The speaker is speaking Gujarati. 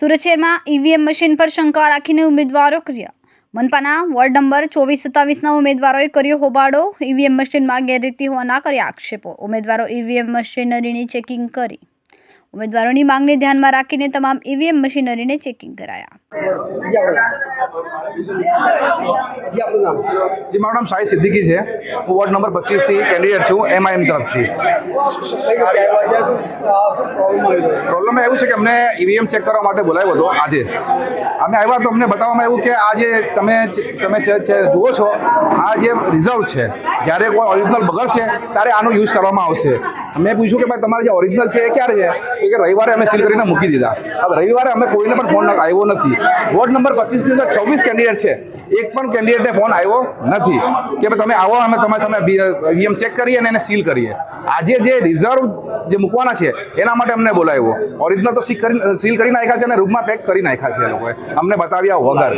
સુરત શહેરમાં ઈવીએમ મશીન પર શંકા રાખીને ઉમેદવારો કર્યા મનપાના વોર્ડ નંબર 24-27ના ઉમેદવારોએ કર્યો હોબાળો। ઈવીએમ મશીનમાં ગેરરીતિ હોવાના કર્યા આક્ષેપો। ઉમેદવારો ઈવીએમ મશીનરીની ચેકિંગ કરી। ઉમેદવારોની માંગને ધ્યાનમાં રાખીને તમામ ઈવીએમ મશીનરીને ચેકિંગ કરાયા। जी मारू नाम शाहिद सिद्दीकी है। हूँ वोर्ड नंबर 25 थी कैंडिडेट छूँ MIM तरफ थी। प्रॉब्लम एवं है कि अमने ईवीएम चेक करवा माटे बोलाव्यो हतो। आज अमे आव्या तो अमने बताववामां आव्युं के आज तमे जुओ छो आ जे रिजर्व है, ज्यारे कोई ओरिजिनल बगड़शे त्यारे आनो यूज करवामां आवशे। मैं पूछ्યું કે ભાઈ તમારે જે ઓરિજિનલ છે એ ક્યારે છે? કે રવિવારે અમે સીલ કરીને મૂકી દીધા। હવે રવિવારે અમે કોઈને પણ ફોન આવ્યો નથી। વોર્ડ નંબર 25 ની અંદર 24 કેન્ડિડેટ છે, એક પણ કેન્ડિડેટને ફોન આવ્યો નથી કે ભાઈ તમે આવો અમે તમારી સામે ઈવીએમ ચેક કરીએ અને એને સીલ કરીએ। આજે જે રિઝર્વ જે મૂકવાના છે એના માટે અમને બોલાવ્યો। ઓરિજિનલ તો સીલ કરી નાખ્યા છે અને રૂમમાં પેક કરી નાખ્યા છે એ લોકોએ અમને બતાવ્યા વગર।